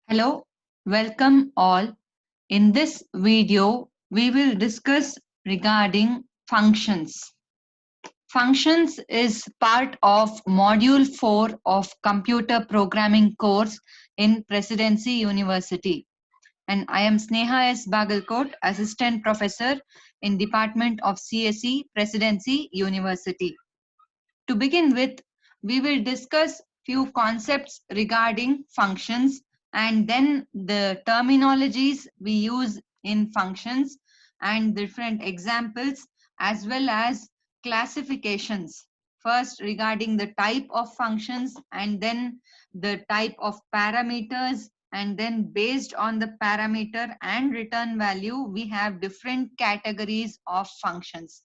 Hello, welcome all. In this video, we will discuss regarding functions. Functions is part of Module 4 of Computer Programming course in Presidency University. And I am Sneha S. Bagalkot, Assistant Professor in Department of CSE, Presidency University. To begin with, we will discuss few concepts regarding functions and then the terminologies we use in functions and different examples as well as classifications. First, regarding the type of functions and then the type of parameters, and then based on the parameter and return value, we have different categories of functions.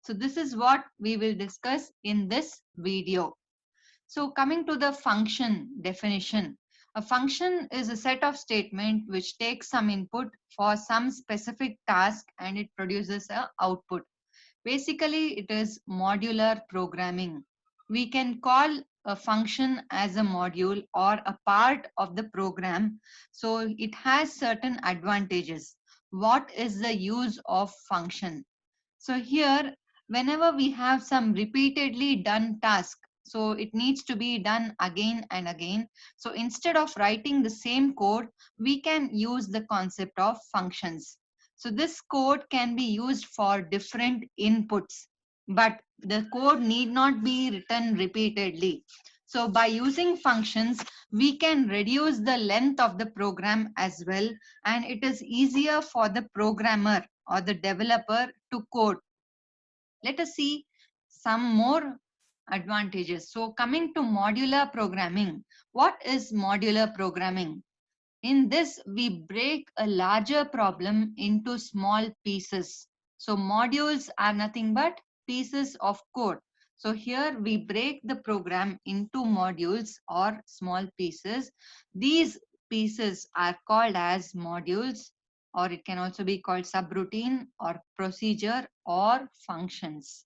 So this is what we will discuss in this video. So coming to the function definition. A function is a set of statements which takes some input for some specific task and it produces a output. Basically, it is modular programming. We can call a function as a module or a part of the program. So it has certain advantages. What is the use of function? So here, whenever we have some repeatedly done task, so it needs to be done again and again. So instead of writing the same code, we can use the concept of functions. So this code can be used for different inputs, but the code need not be written repeatedly. So by using functions, we can reduce the length of the program as well, and it is easier for the programmer or the developer to code. Let us see some more advantages. So coming to modular programming, what is modular programming? In this, we break a larger problem into small pieces. So modules are nothing but pieces of code. So here we break the program into modules or small pieces. These pieces are called as modules, or it can also be called subroutine or procedure or functions.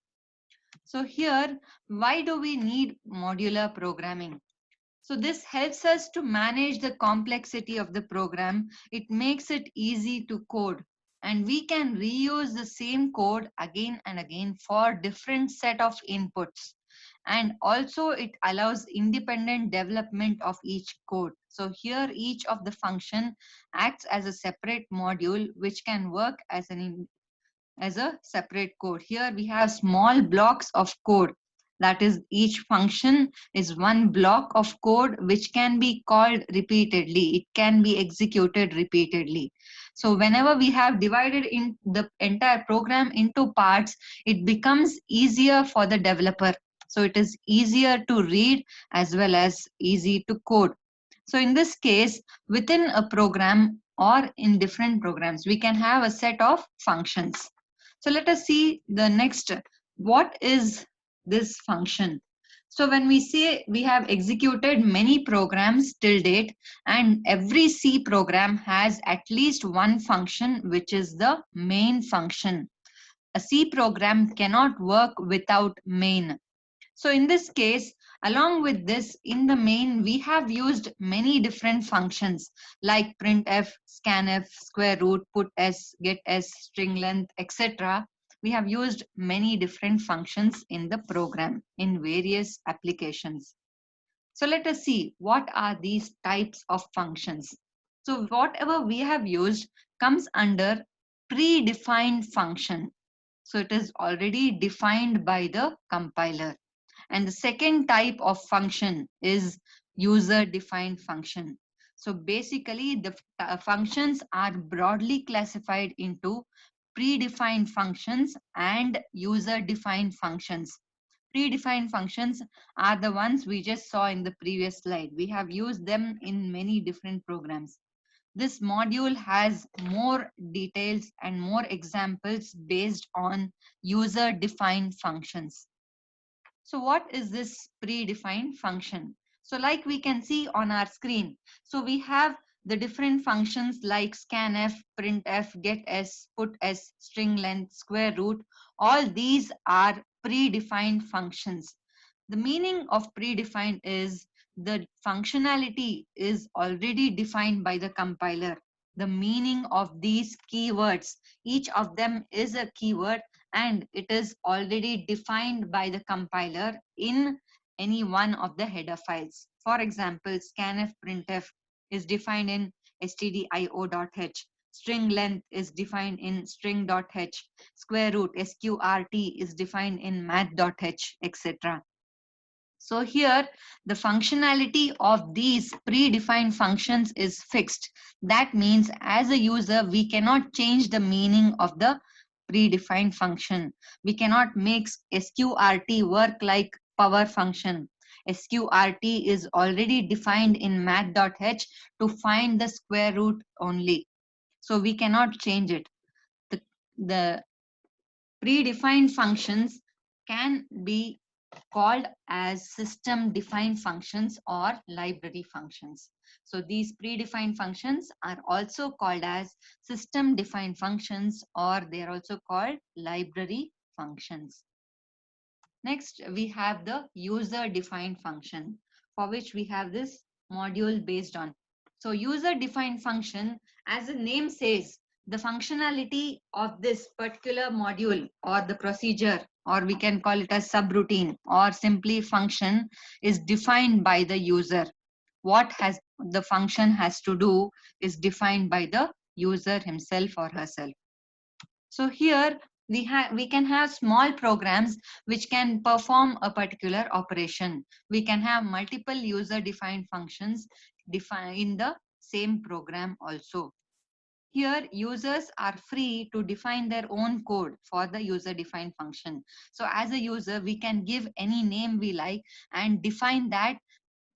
So here, why do we need modular programming? So this helps us to manage the complexity of the program. It makes it easy to code, and we can reuse the same code again and again for different set of inputs. And also it allows independent development of each code. So here each of the function acts as a separate module which can work as as a separate code. Here we have small blocks of code. That is, each function is one block of code which can be called repeatedly. It can be executed repeatedly. So whenever we have divided in the entire program into parts, it becomes easier for the developer. So it is easier to read as well as easy to code. So in this case, within a program or in different programs, we can have a set of functions. So let us see the next. What is this function? So when we say we have executed many programs till date, and every C program has at least one function, which is the main function. A C program cannot work without main. So in this case, along with this, in the main, we have used many different functions like printf, scanf, square root, putS, getS, string length, etc. We have used many different functions in the program in various applications. So let us see what are these types of functions. So whatever we have used comes under predefined function. So it is already defined by the compiler. And the second type of function is user defined function. So basically the functions are broadly classified into predefined functions and user defined functions. Predefined functions are the ones we just saw in the previous slide. We have used them in many different programs. This module has more details and more examples based on user defined functions. So what is this predefined function? So like we can see on our screen, so we have the different functions like scanf, printf, getS, putS, string length, square root. All these are predefined functions. The meaning of predefined is the functionality is already defined by the compiler. The meaning of these keywords, each of them is a keyword and it is already defined by the compiler in any one of the header files. For example, scanf printf is defined in stdio.h. String length is defined in string.h. Square root sqrt is defined in math.h, etc. So here the functionality of these predefined functions is fixed. That means as a user, we cannot change the meaning of the predefined function. We cannot make sqrt work like power function. Sqrt is already defined in math.h to find the square root only. So we cannot change it. The predefined functions can be called as system defined functions or library functions. So these predefined functions are also called as system defined functions, or they are also called library functions. Next, we have the user defined function, for which we have this module based on. So user defined function, as the name says, the functionality of this particular module or the procedure, or we can call it as subroutine or simply function, is defined by the user. What has the function has to do is defined by the user himself or herself. So here we can have small programs which can perform a particular operation. We can have multiple user defined functions defined in the same program also. Here users are free to define their own code for the user defined function. So as a user, we can give any name we like and define that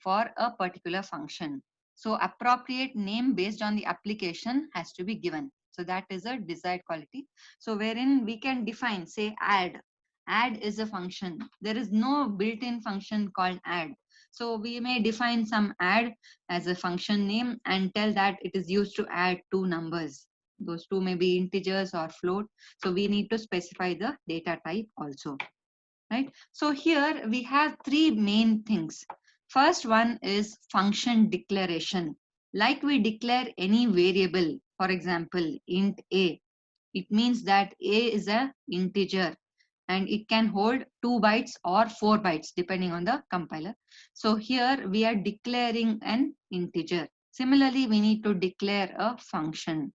for a particular function. So appropriate name based on the application has to be given. So that is a desired quality. So wherein we can define, say, add. Add is a function. There is no built-in function called add. So we may define some add as a function name and tell that it is used to add two numbers. Those two may be integers or float. So we need to specify the data type also. Right? So here we have three main things. First one is function declaration. Like we declare any variable, for example, int a, it means that a is a integer and it can hold 2 bytes or 4 bytes depending on the compiler. So here we are declaring an integer. Similarly, we need to declare a function.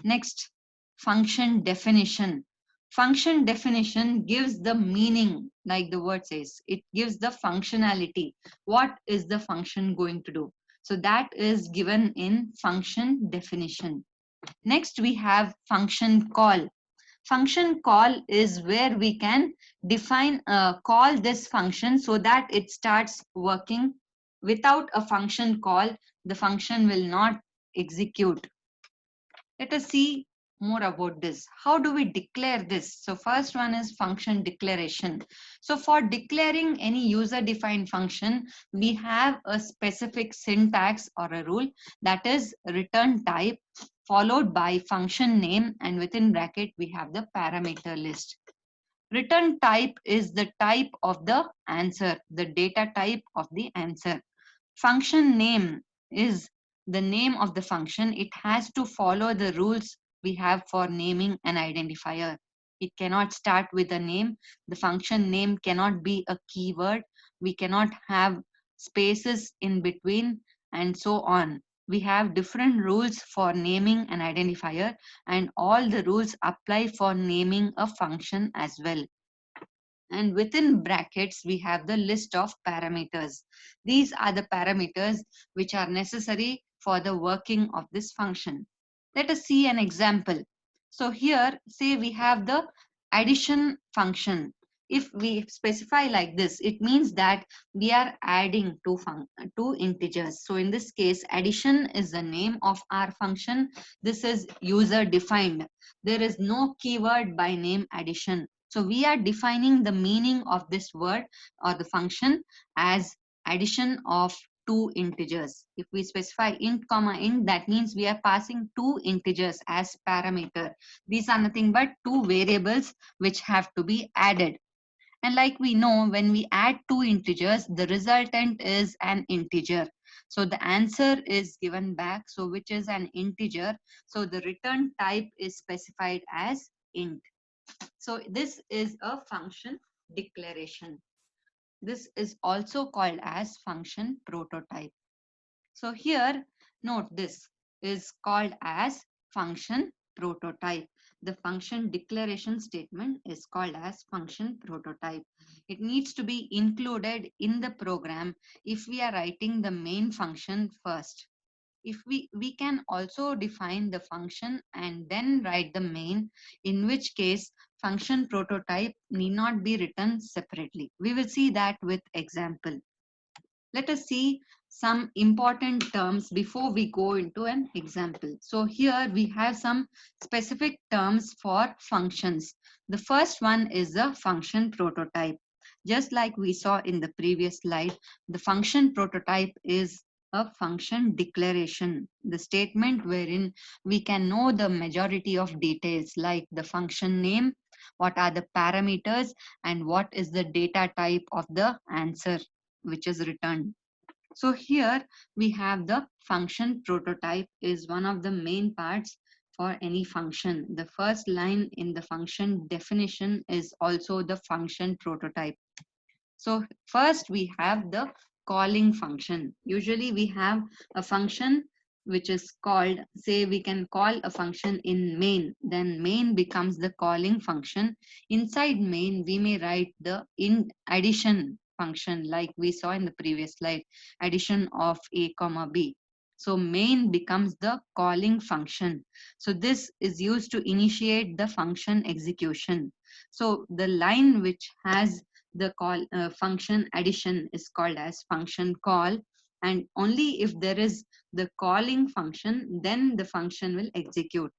Next, function definition. Function definition gives the meaning, like the word says. It gives the functionality. What is the function going to do? So that is given in function definition. Next, we have function call. Function call is where we can define, call this function so that it starts working. Without a function call, the function will not execute. Let us see more about this. How do we declare this? So first one is function declaration. So for declaring any user defined function, we have a specific syntax or a rule, that is return type followed by function name, and within bracket we have the parameter list. Return type is the type of the answer, the data type of the answer. Function name is the name of the function. It has to follow the rules we have for naming an identifier. It cannot start with a name. The function name cannot be a keyword. We cannot have spaces in between and so on. We have different rules for naming an identifier, and all the rules apply for naming a function as well. And within brackets, we have the list of parameters. These are the parameters which are necessary for the working of this function. Let us see an example. So here, say we have the addition function. If we specify like this, it means that we are adding two integers. So in this case, addition is the name of our function. This is user defined. There is no keyword by name addition. So we are defining the meaning of this word or the function as addition of two integers. If we specify int comma int, that means we are passing two integers as parameter. These are nothing but two variables which have to be added. And like we know, when we add two integers, the resultant is an integer. So the answer is given back, so which is an integer. So the return type is specified as int. So this is a function declaration. This is also called as function prototype. So here, note this is called as function prototype. The function declaration statement is called as function prototype. It needs to be included in the program if we are writing the main function first. If we can also define the function and then write the main, in which case function prototype need not be written separately. We will see that with example. Let us see some important terms before we go into an example. So here we have some specific terms for functions. The first one is the function prototype. Just like we saw in the previous slide, the function prototype is a function declaration, the statement wherein we can know the majority of details like the function name, what are the parameters, and what is the data type of the answer which is returned. So here we have the function prototype is one of the main parts for any function. The first line in the function definition is also the function prototype. So first we have the calling function. Usually we have a function which is called, say we can call a function in main, then main becomes the calling function. Inside main we may write the in addition function like we saw in the previous slide, addition of a comma b. So main becomes the calling function. So this is used to initiate the function execution. So the line which has the call function addition is called as function call, and only if there is the calling function then the function will execute.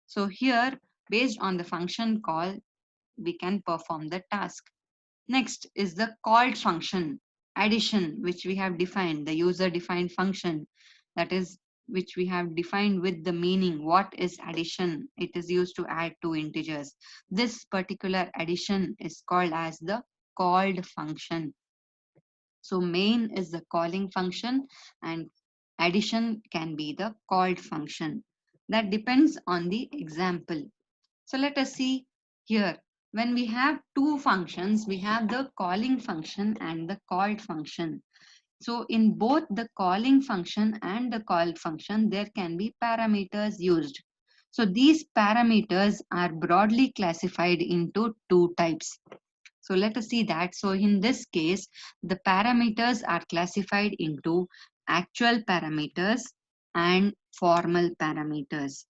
So here, based on the function call, we can perform the task. Next is the called function addition, which we have defined, the user defined function, that is which we have defined with the meaning what is addition. It is used to add two integers. This particular addition is called as the called function. So main is the calling function and addition can be the called function. That depends on the example. So let us see here. When we have two functions, we have the calling function and the called function. So in both the calling function and the call function, there can be parameters used. So these parameters are broadly classified into two types. So let us see that. So in this case, the parameters are classified into actual parameters and formal parameters.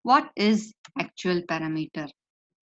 What is actual parameter?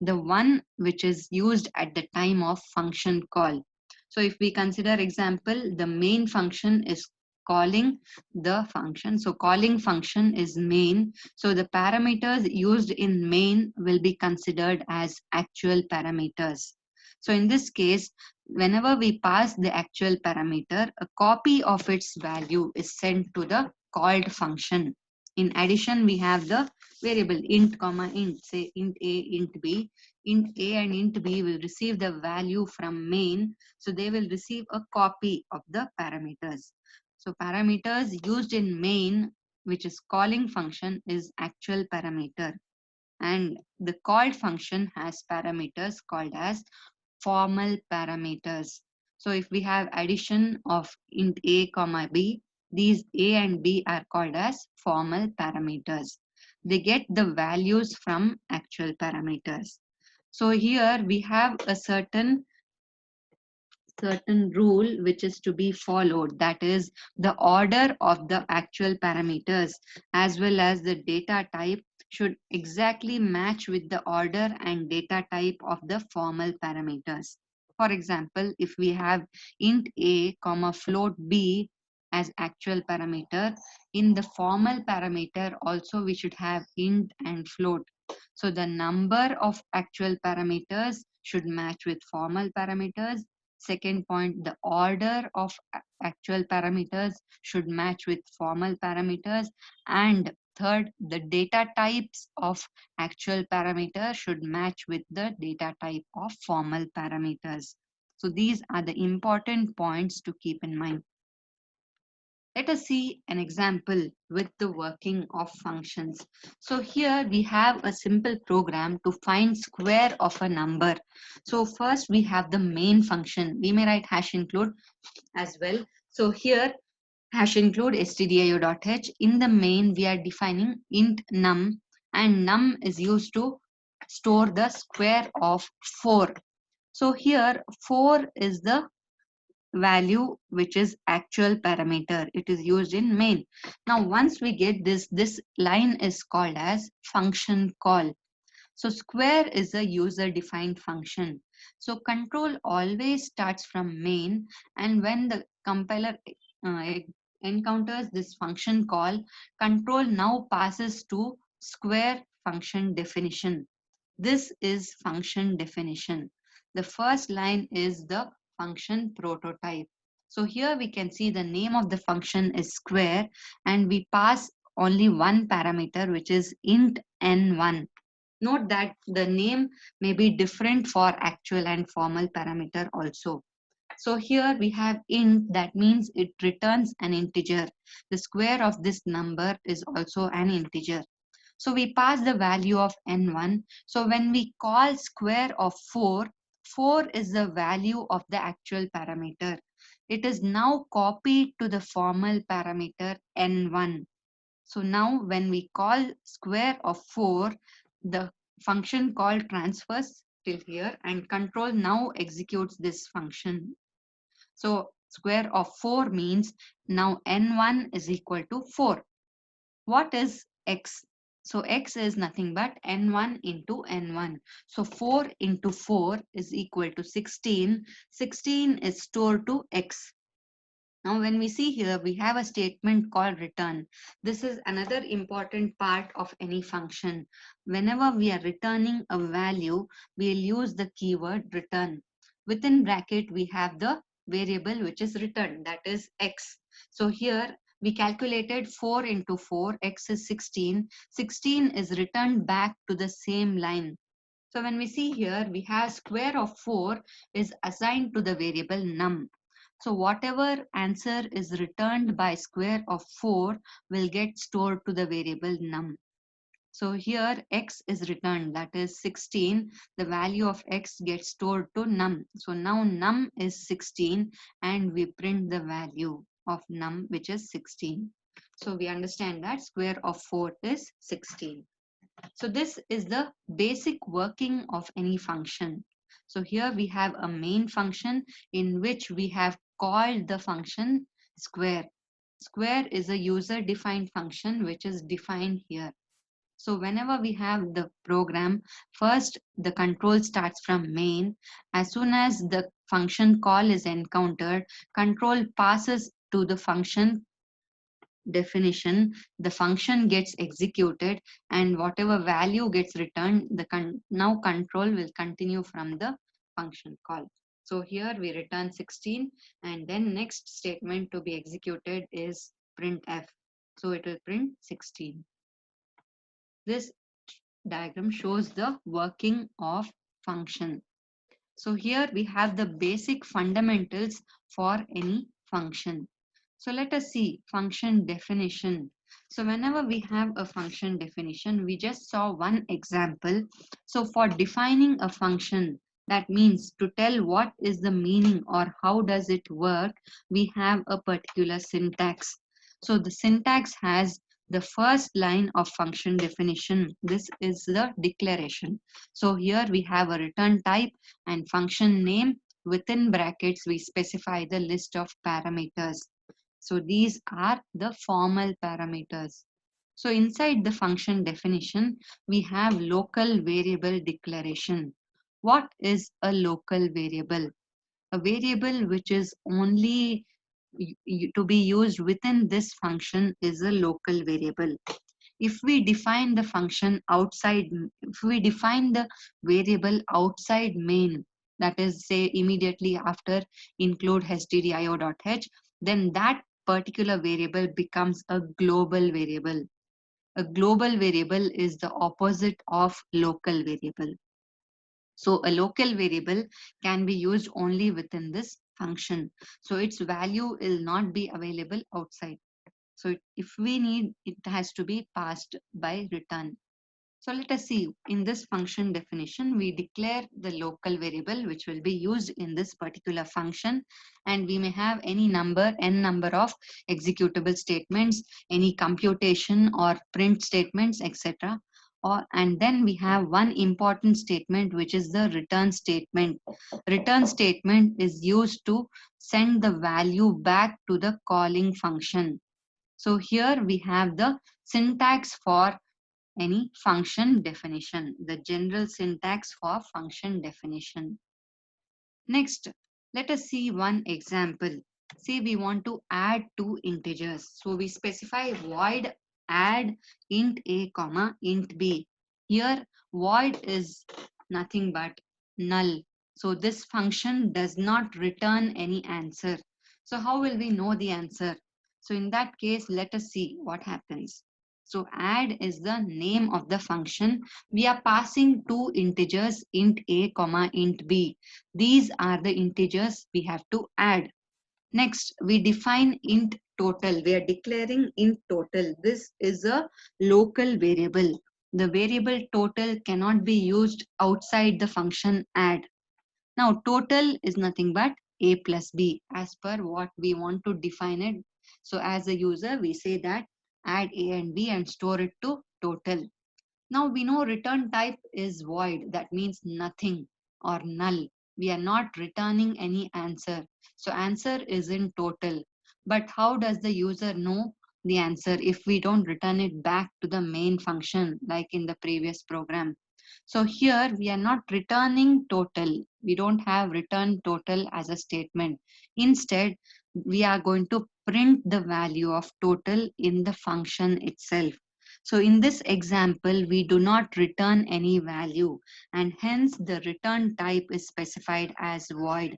The one which is used at the time of function call. So if we consider example, the main function is calling the function. So calling function is main. So the parameters used in main will be considered as actual parameters. So in this case, whenever we pass the actual parameter, a copy of its value is sent to the called function. In addition, we have the variable int comma int, say int a, int b. Int a and int b will receive the value from main, so they will receive a copy of the parameters. So parameters used in main, which is calling function, is actual parameter, and the called function has parameters called as formal parameters. So if we have addition of int a comma b, these a and b are called as formal parameters. They get the values from actual parameters. So here we have a certain rule which is to be followed, that is the order of the actual parameters as well as the data type should exactly match with the order and data type of the formal parameters. For example, if we have int a comma float b as actual parameter, in the formal parameter also we should have int and float. So the number of actual parameters should match with formal parameters. Second point, the order of actual parameters should match with formal parameters. And third, the data types of actual parameters should match with the data type of formal parameters. So these are the important points to keep in mind. Let us see an example with the working of functions. So here we have a simple program to find square of a number. So first we have the main function. We may write hash include as well. So here hash include stdio.h. In the main we are defining int num, and num is used to store the square of 4. So here 4 is the value which is actual parameter. It is used in main. Now once we get this line is called as function call. So square is a user defined function. So control always starts from main, and when the compiler uh, encounters this function call, control now passes to square function definition. This is function definition. The first line is the function prototype. So here we can see the name of the function is square, and we pass only one parameter, which is int n1. Note that the name may be different for actual and formal parameter also. So here we have int, that means it returns an integer. The square of this number is also an integer. So we pass the value of n1. So when we call square of 4, 4 is the value of the actual parameter. It is now copied to the formal parameter n1. So now when we call square of 4, the function call transfers till here, and control now executes this function. So square of 4 means now n1 is equal to 4. What is x? So x is nothing but n1 into n1. So 4 into 4 is equal to 16. 16 is stored to x. Now, when we see here, we have a statement called return. This is another important part of any function. Whenever we are returning a value, we'll use the keyword return. Within bracket, we have the variable which is returned, that is x. So here we calculated 4 into 4, x is 16. 16 is returned back to the same line. So when we see here, we have square of 4 is assigned to the variable num. So whatever answer is returned by square of 4 will get stored to the variable num. So here x is returned, that is 16. The value of x gets stored to num. So now num is 16, and we print the value of num, which is 16. So we understand that square of 4 is 16. So this is the basic working of any function. So here we have a main function in which we have called the function square. Square is a user defined function which is defined here. So whenever we have the program, first the control starts from main. As soon as the function call is encountered, control passes to the function definition, the function gets executed, and whatever value gets returned, now control will continue from the function call. So here we return 16, and then next statement to be executed is printf. So it will print 16. This diagram shows the working of function. So here we have the basic fundamentals for any function. So let us see function definition. So whenever we have a function definition, we just saw one example. So for defining a function, that means to tell what is the meaning or how does it work, we have a particular syntax. So the syntax has the first line of function definition. This is the declaration. So here we have a return type and function name. Within brackets, we specify the list of parameters. So these are the formal parameters. So inside the function definition, we have local variable declaration. What is a local variable? A variable which is only to be used within this function is a local variable. If we define the function outside, if we define the variable outside main, that is say immediately after include stdio.h, then that particular variable becomes a global variable. A global variable is the opposite of local variable. So a local variable can be used only within this function. So its value will not be available outside. So if we need, it has to be passed by return. So let us see, in this function definition, we declare the local variable which will be used in this particular function, and we may have any number, n number of executable statements, any computation or print statements, etc. And then we have one important statement, which is the return statement. Return statement is used to send the value back to the calling function. So here we have the syntax for any function definition, the general syntax for function definition. Next, let us see one example. Say we want to add two integers. So we specify void add int a comma int b. Here void is nothing but null. So this function does not return any answer. So how will we know the answer? So in that case, let us see what happens. So add is the name of the function. We are passing two integers int a comma int b. These are the integers we have to add. Next, we define int total. We are declaring int total. This is a local variable. The variable total cannot be used outside the function add. Now, total is nothing but a plus b as per what we want to define it. So as a user, we say that add a and b and store it to total. Now we know return type is void. That means nothing or null. We are not returning any answer. So answer is in total. But how does the user know the answer if we don't return it back to the main function like in the previous program? So here we are not returning total. We don't have return total as a statement. Instead, we are going to print the value of total in the function itself. So in this example, we do not return any value, and hence the return type is specified as void.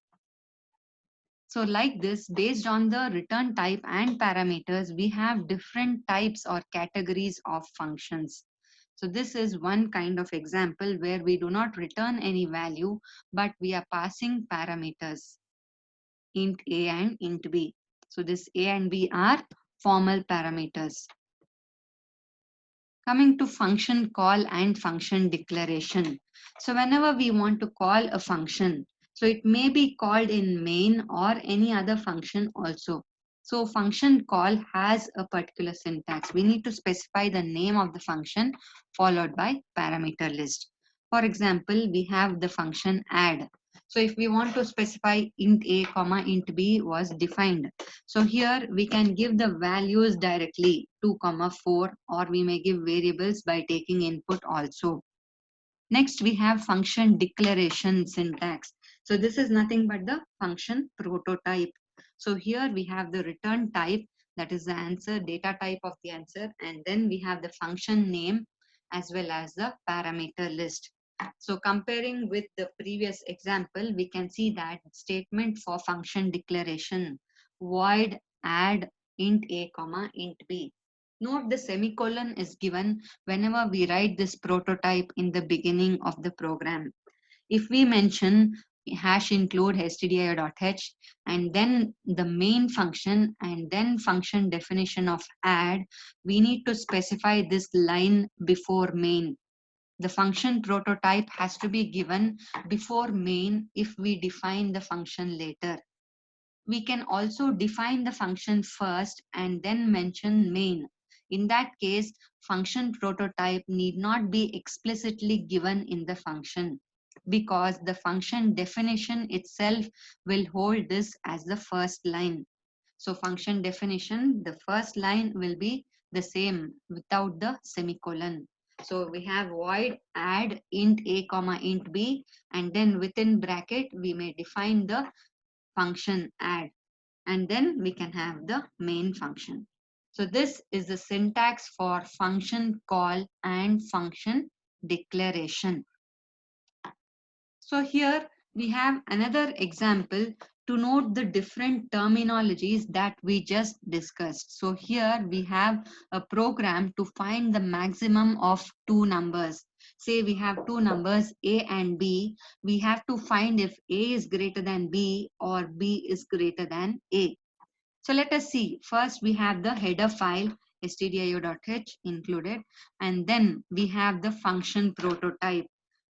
So like this, based on the return type and parameters, we have different types or categories of functions. So this is one kind of example where we do not return any value, but we are passing parameters, int a and int b. So this a and b are formal parameters. Coming to function call and function declaration. So whenever we want to call a function, so it may be called in main or any other function also. So function call has a particular syntax. We need to specify the name of the function followed by parameter list. For example, we have the function add. So if we want to specify int a comma int b was defined. So here we can give the values directly 2, 4, or we may give variables by taking input also. Next, we have function declaration syntax. So this is nothing but the function prototype. So here we have the return type, that is the answer, data type of the answer, and then we have the function name as well as the parameter list. So comparing with the previous example, we can see that statement for function declaration, void add int a comma int b. Note the semicolon is given whenever we write this prototype in the beginning of the program. If we mention hash include stdio.h and then the main function and then function definition of add, we need to specify this line before main. The function prototype has to be given before main if we define the function later. We can also define the function first and then mention main. In that case, function prototype need not be explicitly given in the function because the function definition itself will hold this as the first line. So function definition, the first line will be the same without the semicolon. So we have void add int a comma int b, and then within bracket we may define the function add, and then we can have the main function. So this is the syntax for function call and function declaration. So here we have another example to note the different terminologies that we just discussed. So here we have a program to find the maximum of two numbers. say we have two numbers A and B, we have to find if A is greater than B or B is greater than A. So let us see. First, we have the header file stdio.h included, and then we have the function prototype.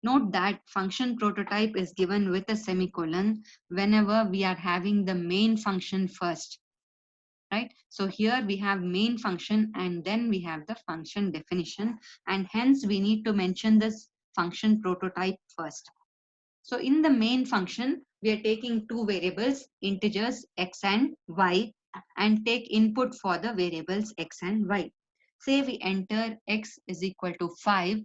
Note that function prototype is given with a semicolon whenever we are having the main function first, right? So here we have main function and then we have the function definition, and hence we need to mention this function prototype first. So in the main function, we are taking two variables, integers x and y, and take input for the variables x and y. Say we enter x is equal to 5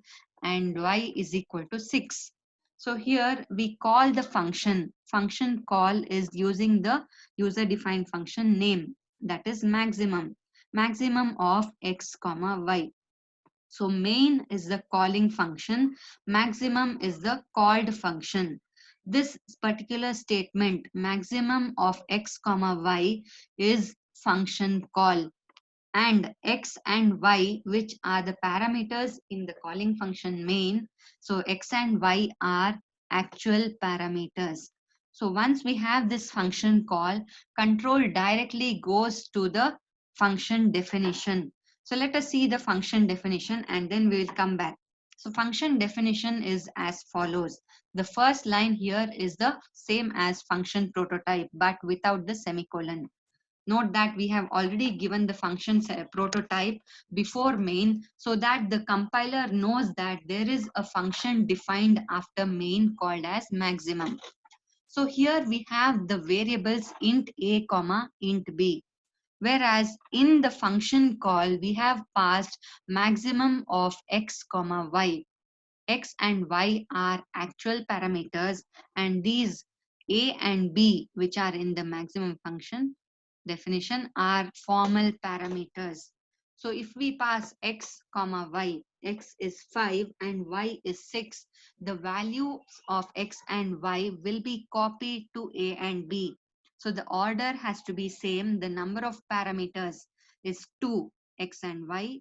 and y is equal to 6. So here we call the function. Function call is using the user defined function name, that is maximum. Maximum of x comma y. So main is the calling function, maximum is the called function. This particular statement, maximum of x comma y, is function call, and x and y, which are the parameters in the calling function main. So x and y are actual parameters. So once we have this function call, control directly goes to the function definition. So let us see the function definition and then we will come back. So function definition is as follows. The first line here is the same as function prototype but without the semicolon. Note that we have already given the function prototype before main, so that the compiler knows that there is a function defined after main called as maximum. So here we have the variables int a comma int b, whereas in the function call we have passed maximum of x comma y. X and y are actual parameters, and these a and b, which are in the maximum function definition, are formal parameters. So if we pass x comma y, x is 5 and y is 6, the values of x and y will be copied to a and b. So the order has to be same. The number of parameters is 2, x and y,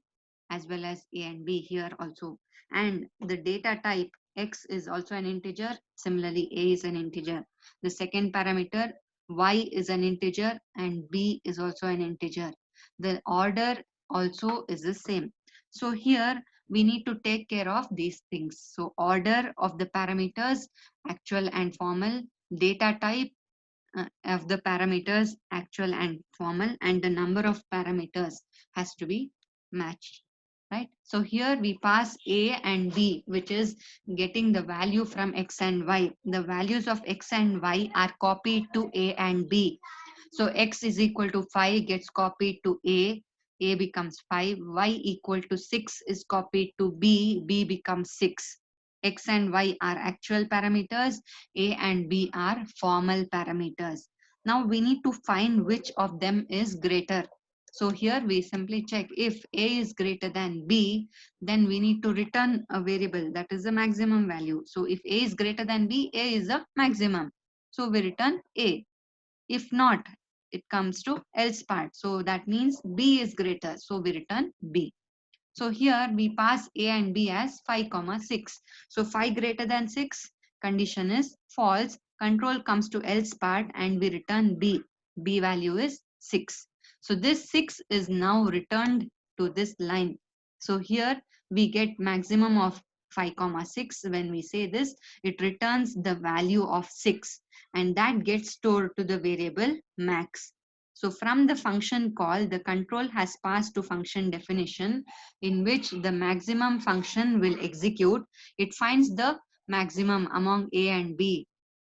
as well as a and b here also. And the data type, x is also an integer, similarly a is an integer. The second parameter, y, is an integer and b is also an integer. The order also is the same. So here we need to take care of these things. So order of the parameters, actual and formal, data type of the parameters, actual and formal, and the number of parameters has to be matched, right? So here we pass a and b, which is getting the value from x and y. The values of x and y are copied to a and b. So x is equal to 5 gets copied to a becomes 5, y equal to 6 is copied to b becomes 6. X and y are actual parameters, a and b are formal parameters. Now we need to find which of them is greater. So here we simply check if a is greater than b, then we need to return a variable that is the maximum value. So if a is greater than b, a is a maximum. So we return a. If not, it comes to else part. So that means b is greater. So we return b. So here we pass a and b as 5 comma 6. So 5 greater than 6, condition is false. Control comes to else part and we return b. B value is 6. So this 6 is now returned to this line. So here we get maximum of 5 comma 6. When we say this, it returns the value of 6 and that gets stored to the variable max. So from the function call, the control has passed to function definition, in which the maximum function will execute. It finds the maximum among a and b,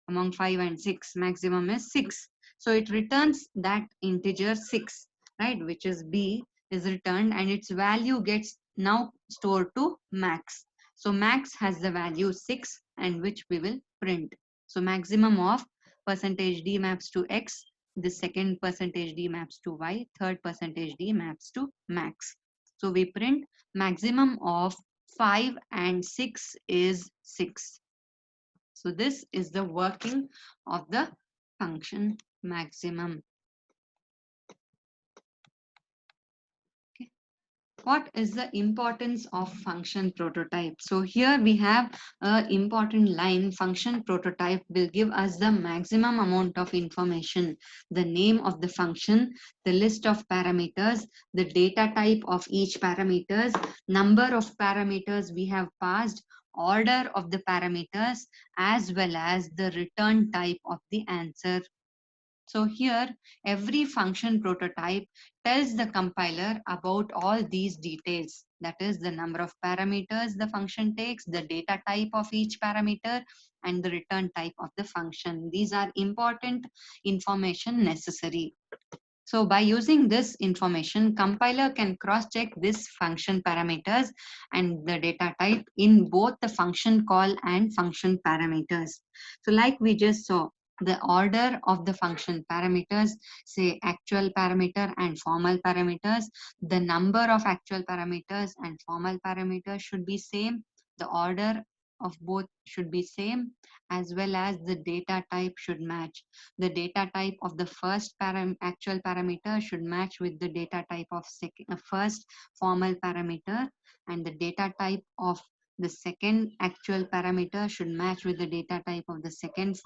among 5 and 6. Maximum is 6. So it returns that integer 6, right, which is b, is returned, and its value gets now stored to max. So max has the value 6 and which we will print. So maximum of percentage d maps to x, the second percentage d maps to y, third percentage d maps to max. So we print maximum of 5 and 6 is 6. So this is the working of the function maximum. Okay. What is the importance of function prototype? So here we have an important line. Function prototype will give us the maximum amount of information: the name of the function, the list of parameters, the data type of each parameters, number of parameters we have passed, order of the parameters, as well as the return type of the answer. So here, every function prototype tells the compiler about all these details. That is the number of parameters the function takes, the data type of each parameter, and the return type of the function. These are important information necessary. So by using this information, compiler can cross-check this function parameters and the data type in both the function call and function parameters. So like we just saw, the order of the function parameters, say actual parameter and formal parameters, the number of actual parameters and formal parameters should be same. The order of both should be same, as well as the data type should match. The data type of the first actual parameter should match with the data type of first formal parameter, and the data type of the second actual parameter should match with the data type of the second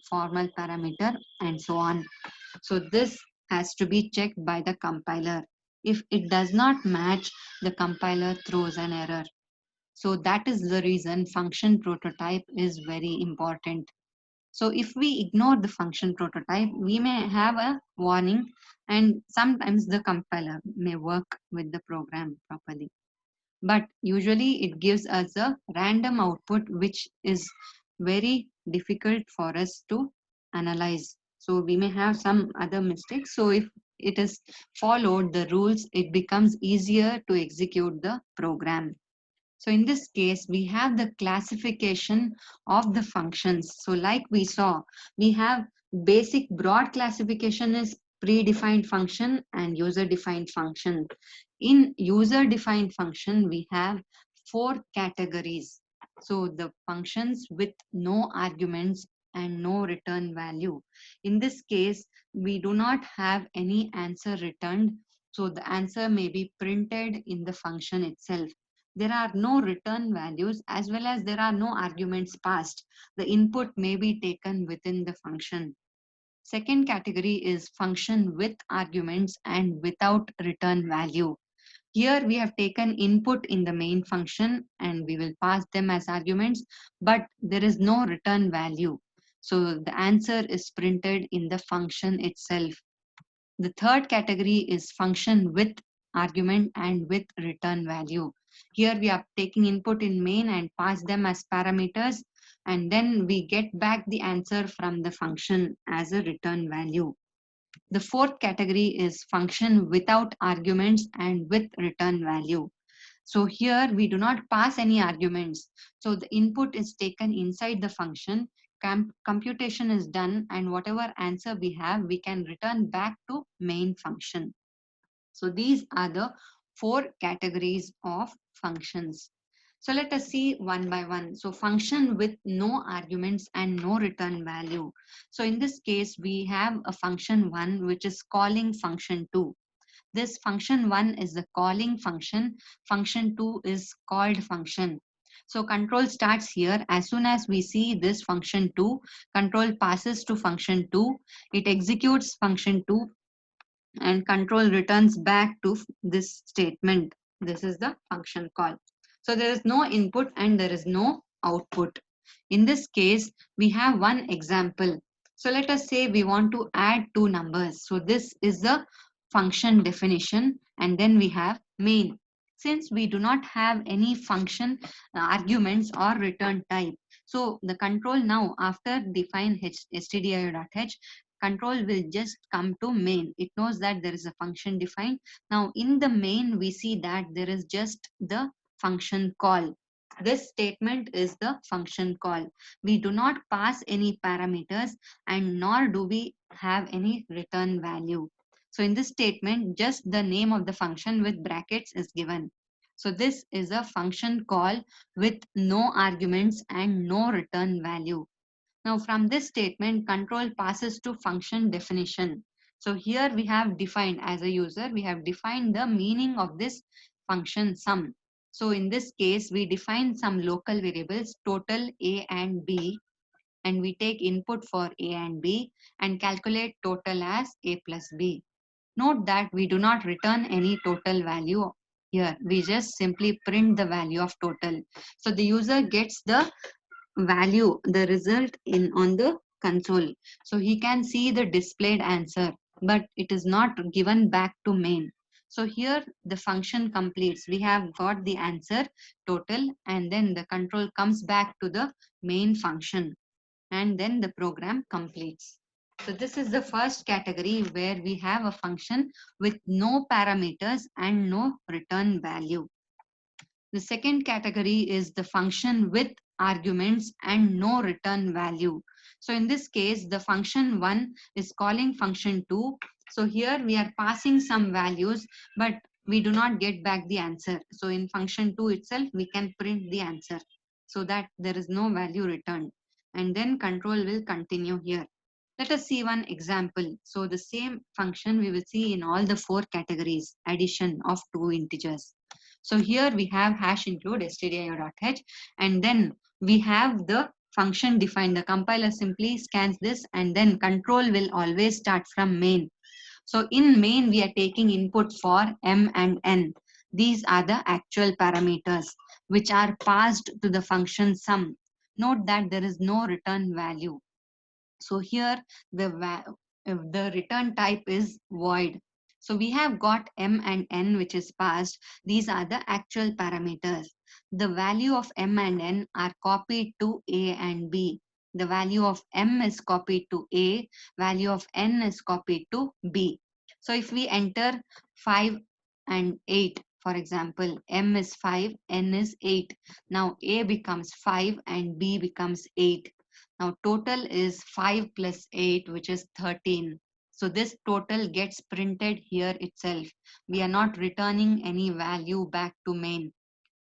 formal parameter, and so on. So this has to be checked by the compiler. If it does not match, the compiler throws an error. So that is the reason function prototype is very important. So if we ignore the function prototype, we may have a warning, and sometimes the compiler may work with the program properly. But usually it gives us a random output, which is very difficult for us to analyze. So we may have some other mistakes. So if it is followed the rules, it becomes easier to execute the program. So in this case, we have the classification of the functions. So like we saw, we have basic broad classification is predefined function and user defined function. In user defined function, we have four categories. So the functions with no arguments and no return value. In this case, we do not have any answer returned. So the answer may be printed in the function itself. There are no return values, as well as there are no arguments passed. The input may be taken within the function. Second category is function with arguments and without return value. Here we have taken input in the main function and we will pass them as arguments, but there is no return value. So the answer is printed in the function itself. The third category is function with argument and with return value. Here we are taking input in main and pass them as parameters, and then we get back the answer from the function as a return value. The fourth category is function without arguments and with return value. So here we do not pass any arguments. So the input is taken inside the function, computation is done, and whatever answer we have, we can return back to main function. So these are the four categories of functions. So let us see one by one. So function with no arguments and no return value. So in this case, we have a function 1 which is calling function 2. This function 1 is the calling function. Function 2 is called function. So control starts here. As soon as we see this function 2, control passes to function 2. It executes function 2 and control returns back to this statement. This is the function call. So there is no input and there is no output. In this case, we have one example. So let us say we want to add two numbers. So this is the function definition, and then we have main. Since we do not have any function arguments or return type, so the control now after define stdio.h, control will just come to main. It knows that there is a function defined. Now in the main, we see that there is just the function call. This statement is the function call. We do not pass any parameters and nor do we have any return value. So in this statement, just the name of the function with brackets is given. So this is a function call with no arguments and no return value. Now from this statement, control passes to function definition. So here we have defined, as a user, we have defined the meaning of this function sum. So in this case, we define some local variables, total A and B, and we take input for A and B and calculate total as A plus B. Note that we do not return any total value here. We just simply print the value of total. So the user gets the value, the result in on the console. So he can see the displayed answer, but it is not given back to main. So here the function completes. We have got the answer total, and then the control comes back to the main function, and then the program completes. So this is the first category where we have a function with no parameters and no return value. The second category is the function with arguments and no return value. So in this case, the function 1 is calling function 2. So here we are passing some values, but we do not get back the answer. So in function 2 itself, we can print the answer so that there is no value returned. And then control will continue here. Let us see one example. So the same function we will see in all the 4 categories, addition of 2 integers. So here we have hash include stdio.h, and then we have the function defined. The compiler simply scans this, and then control will always start from main. So in main, we are taking input for m and n. These are the actual parameters which are passed to the function sum. Note that there is no return value. So here the return type is void. So we have got m and n which is passed. These are the actual parameters. The value of m and n are copied to A and B. The value of m is copied to A, value of n is copied to B. So if we enter 5 and 8, for example, m is 5, n is 8. Now A becomes 5 and B becomes 8. Now total is 5 plus 8, which is 13. So this total gets printed here itself. We are not returning any value back to main.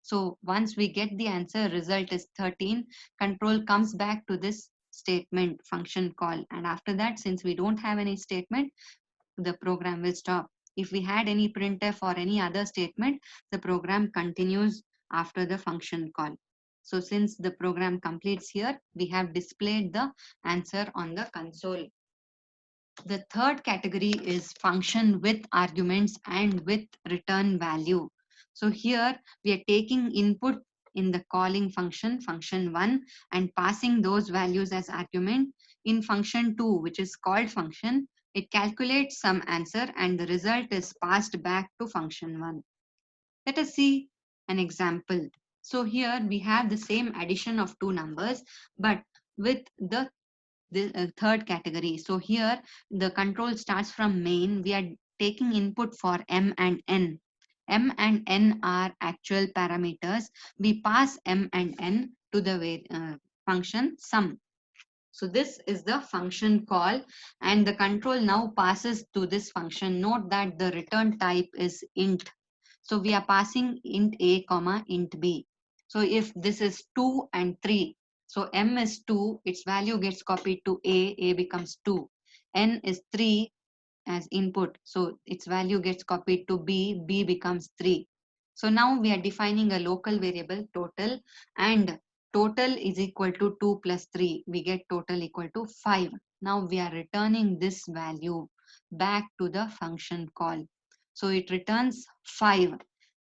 So once we get the answer, result is 13, control comes back to this statement function call. And after that, since we don't have any statement, the program will stop. If we had any printf or any other statement, the program continues after the function call. So since the program completes here, we have displayed the answer on the console. The third category is function with arguments and with return value. So here we are taking input in the calling function, function 1, and passing those values as argument. In function 2, which is called function, it calculates some answer and the result is passed back to function 1. Let us see an example. So here we have the same addition of 2 numbers, but with the third category. So here the control starts from main. We are taking input for m and n. M and n are actual parameters. We pass m and n to the function sum. So this is the function call, and the control now passes to this function. Note that the return type is int. So we are passing int a comma int b. So if this is 2 and 3, so m is 2, its value gets copied to a becomes 2. N is 3 as input, so its value gets copied to b becomes 3. So now we are defining a local variable total, and total is equal to 2 plus 3. We get total equal to 5. Now we are returning this value back to the function call. So it returns 5.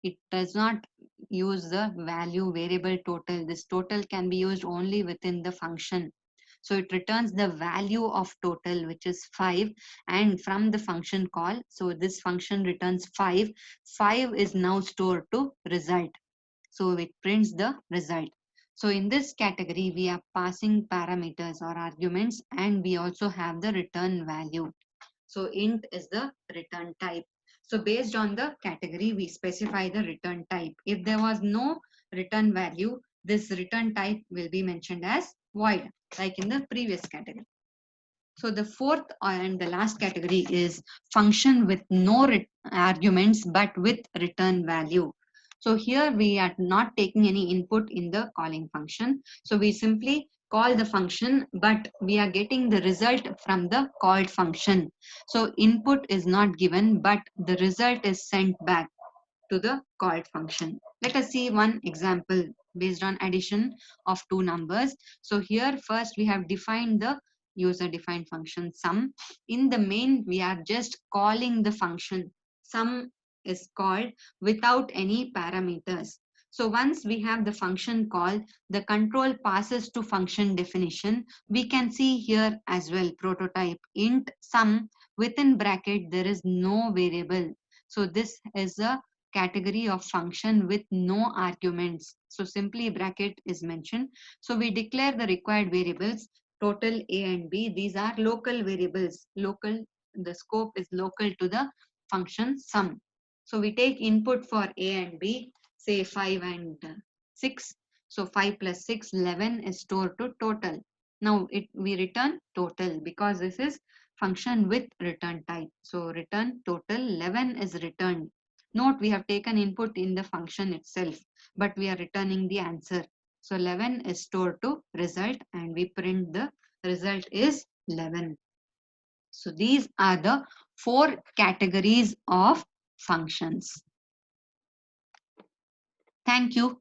It does not use the value variable total. This total can be used only within the function. So it returns the value of total, which is 5, and from the function call. So this function returns 5. 5 is now stored to result. So it prints the result. So in this category, we are passing parameters or arguments, and we also have the return value. So int is the return type. So based on the category, we specify the return type. If there was no return value, this return type will be mentioned as void, like in the previous category. So the fourth and the last category is function with no arguments but with return value. So here we are not taking any input in the calling function. So we simply call the function, but we are getting the result from the called function. So input is not given, but the result is sent back. to the called function. Let us see one example based on addition of two numbers. So here first we have defined the user defined function sum. In the main we are just calling the function. Sum is called without any parameters. So once we have the function called, the control passes to function definition. We can see here as well prototype int sum, within bracket there is no variable. So this is a category of function with no arguments. So simply bracket is mentioned. So we declare the required variables total a and b. These are local variables. Local, the scope is local to the function sum. So we take input for a and b, say 5 and 6. So 5 plus 6, 11 is stored to total. Now we return total because this is function with return type. So return total, 11 is returned. Note we have taken input in the function itself, but we are returning the answer. So 11 is stored to result and we print the result is 11. So these are the four categories of functions. Thank you.